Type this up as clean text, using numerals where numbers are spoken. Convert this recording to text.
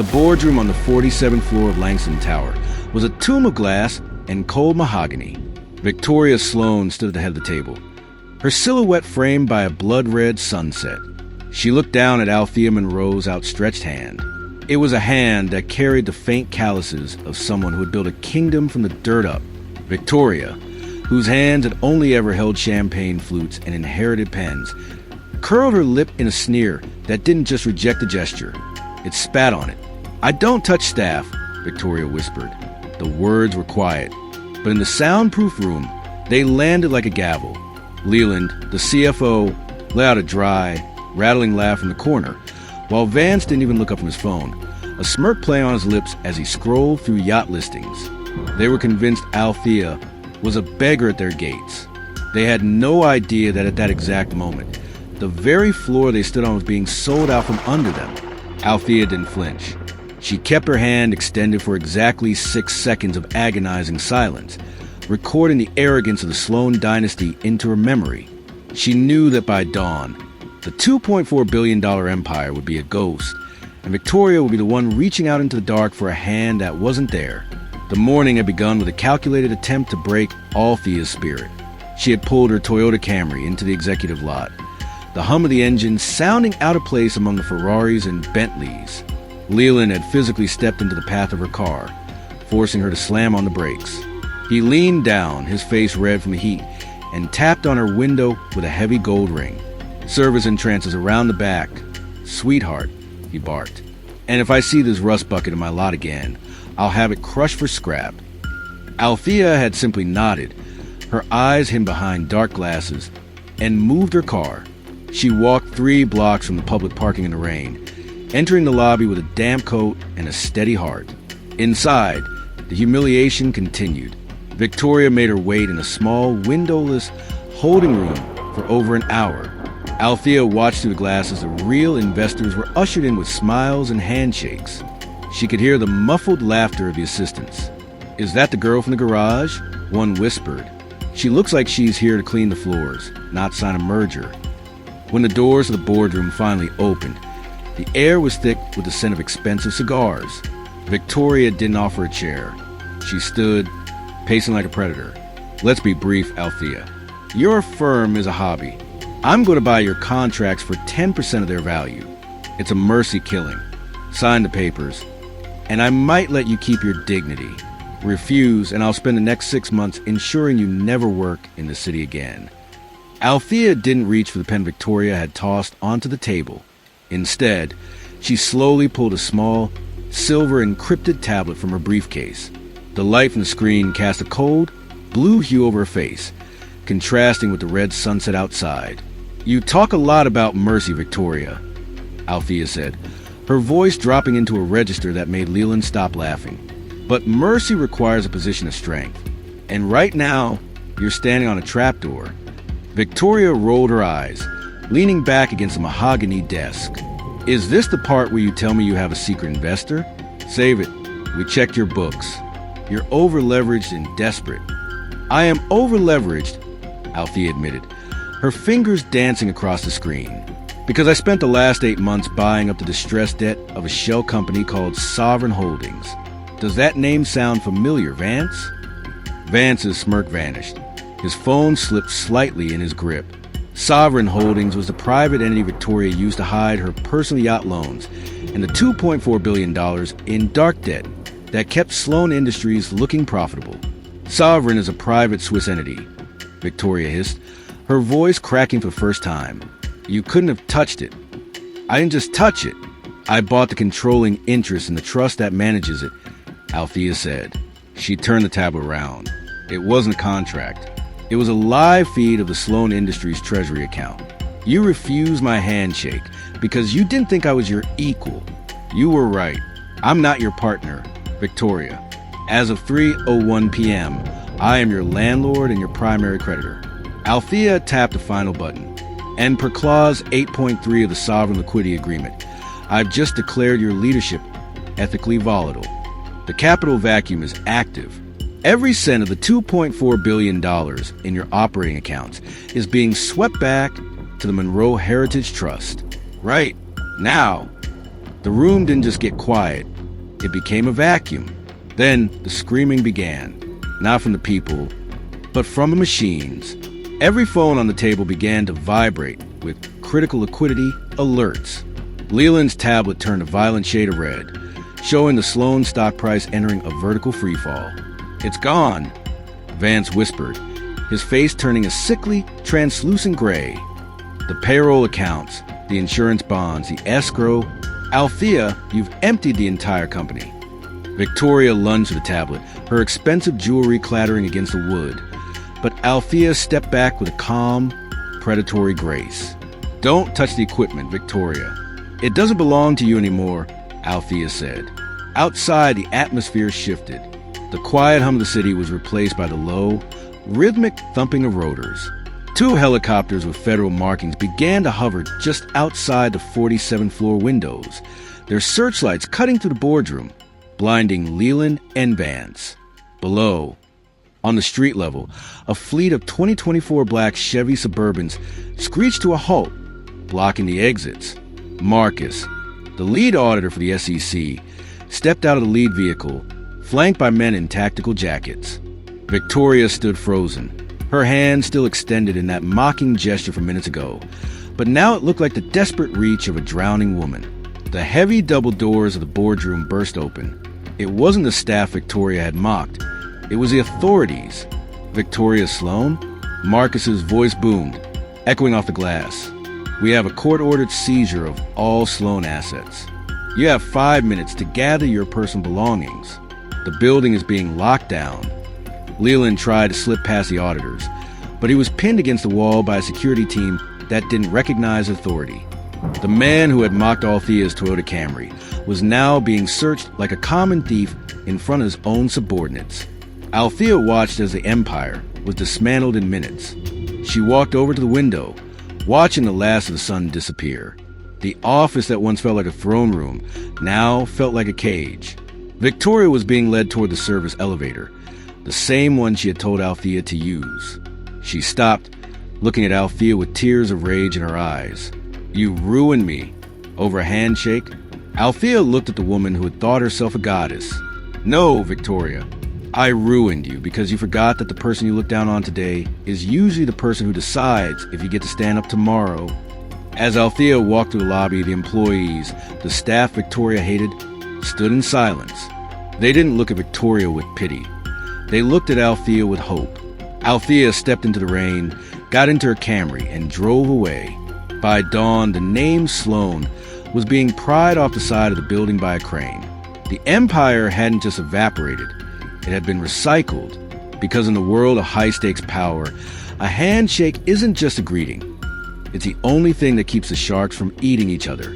The boardroom on the 47th floor of Langston Tower was a tomb of glass and cold mahogany. Victoria Sloan stood at the head of the table, her silhouette framed by a blood-red sunset. She looked down at Althea Monroe's outstretched hand. It was a hand that carried the faint calluses of someone who had built a kingdom from the dirt up. Victoria, whose hands had only ever held champagne flutes and inherited pens, curled her lip in a sneer that didn't just reject the gesture. It spat on it. "I don't touch staff," Victoria whispered. The words were quiet, but in the soundproof room, they landed like a gavel. Leland, the CFO, let out a dry, rattling laugh from the corner, while Vance didn't even look up from his phone, a smirk playing on his lips as he scrolled through yacht listings. They were convinced Althea was a beggar at their gates. They had no idea that at that exact moment, the very floor they stood on was being sold out from under them. Althea didn't flinch. She kept her hand extended for exactly 6 seconds of agonizing silence, recording the arrogance of the Sloan dynasty into her memory. She knew that by dawn, the $2.4 billion empire would be a ghost, and Victoria would be the one reaching out into the dark for a hand that wasn't there. The morning had begun with a calculated attempt to break Althea's spirit. She had pulled her Toyota Camry into the executive lot, the hum of the engine sounding out of place among the Ferraris and Bentleys. Leland had physically stepped into the path of her car, forcing her to slam on the brakes. He leaned down, his face red from the heat, and tapped on her window with a heavy gold ring. "Service entrances around the back. Sweetheart," he barked. "And if I see this rust bucket in my lot again, I'll have it crushed for scrap." Althea had simply nodded, her eyes hidden behind dark glasses, and moved her car. She walked 3 blocks from the public parking in the rain, entering the lobby with a damp coat and a steady heart. Inside, the humiliation continued. Victoria made her wait in a small, windowless holding room for over an hour. Althea watched through the glass as the real investors were ushered in with smiles and handshakes. She could hear the muffled laughter of the assistants. "Is that the girl from the garage?" one whispered. "She looks like she's here to clean the floors, not sign a merger." When the doors of the boardroom finally opened, the air was thick with the scent of expensive cigars. Victoria didn't offer a chair. She stood, pacing like a predator. "Let's be brief, Althea. Your firm is a hobby. I'm going to buy your contracts for 10% of their value. It's a mercy killing. Sign the papers, and I might let you keep your dignity. Refuse, and I'll spend the next 6 months ensuring you never work in the city again." Althea didn't reach for the pen Victoria had tossed onto the table. Instead, she slowly pulled a small, silver encrypted tablet from her briefcase. The light from the screen cast a cold, blue hue over her face, contrasting with the red sunset outside. "You talk a lot about mercy, Victoria," Althea said, her voice dropping into a register that made Leland stop laughing. "But mercy requires a position of strength. And right now, you're standing on a trapdoor." Victoria rolled her eyes, leaning back against the mahogany desk. "Is this the part where you tell me you have a secret investor? Save it. We checked your books. You're over-leveraged and desperate." "I am over-leveraged," Althea admitted, her fingers dancing across the screen, "because I spent the last 8 months buying up the distressed debt of a shell company called Sovereign Holdings. Does that name sound familiar, Vance?" Vance's smirk vanished. His phone slipped slightly in his grip. Sovereign Holdings was the private entity Victoria used to hide her personal yacht loans and the $2.4 billion in dark debt that kept Sloan Industries looking profitable. "Sovereign is a private Swiss entity," Victoria hissed, her voice cracking for the first time. "You couldn't have touched it." "I didn't just touch it. I bought the controlling interest in the trust that manages it," Althea said. She turned the tablet around. It wasn't a contract. It was a live feed of the Sloan Industries treasury account. "You refused my handshake because you didn't think I was your equal. You were right. I'm not your partner, Victoria. As of 3:01 p.m., I am your landlord and your primary creditor." Althea tapped the final button. "And per clause 8.3 of the Sovereign Liquidity Agreement, I've just declared your leadership ethically volatile. The capital vacuum is active. Every cent of the $2.4 billion in your operating accounts is being swept back to the Monroe Heritage Trust. Right now." The room didn't just get quiet, it became a vacuum. Then the screaming began, not from the people, but from the machines. Every phone on the table began to vibrate with critical liquidity alerts. Leland's tablet turned a violent shade of red, showing the Sloan stock price entering a vertical freefall. "It's gone," Vance whispered, his face turning a sickly, translucent gray. "The payroll accounts, the insurance bonds, the escrow. Althea, you've emptied the entire company." Victoria lunged for the tablet, her expensive jewelry clattering against the wood. But Althea stepped back with a calm, predatory grace. "Don't touch the equipment, Victoria. It doesn't belong to you anymore," Althea said. Outside, the atmosphere shifted. The quiet hum of the city was replaced by the low, rhythmic thumping of rotors. 2 helicopters with federal markings began to hover just outside the 47th floor windows, their searchlights cutting through the boardroom, blinding Leland and Vance. Below, on the street level, a fleet of 2024 black Chevy Suburbans screeched to a halt, blocking the exits. Marcus, the lead auditor for the SEC, stepped out of the lead vehicle, flanked by men in tactical jackets. Victoria stood frozen, her hand still extended in that mocking gesture from minutes ago, but now it looked like the desperate reach of a drowning woman. The heavy double doors of the boardroom burst open. It wasn't the staff Victoria had mocked. It was the authorities. "Victoria Sloan?" Marcus's voice boomed, echoing off the glass. "We have a court-ordered seizure of all Sloan assets. You have 5 minutes to gather your personal belongings. The building is being locked down." Leland tried to slip past the auditors, but he was pinned against the wall by a security team that didn't recognize authority. The man who had mocked Althea's Toyota Camry was now being searched like a common thief in front of his own subordinates. Althea watched as the empire was dismantled in minutes. She walked over to the window, watching the last of the sun disappear. The office that once felt like a throne room now felt like a cage. Victoria was being led toward the service elevator, the same one she had told Althea to use. She stopped, looking at Althea with tears of rage in her eyes. "You ruined me." Over a handshake, Althea looked at the woman who had thought herself a goddess. "No, Victoria. I ruined you because you forgot that the person you look down on today is usually the person who decides if you get to stand up tomorrow." As Althea walked through the lobby, the employees, the staff Victoria hated, stood in silence. They didn't look at Victoria with pity. They looked at Althea with hope. Althea stepped into the rain, got into her Camry, and drove away. By dawn, the name Sloan was being pried off the side of the building by a crane. The empire hadn't just evaporated, it had been recycled, because in the world of high-stakes power, a handshake isn't just a greeting. It's the only thing that keeps the sharks from eating each other.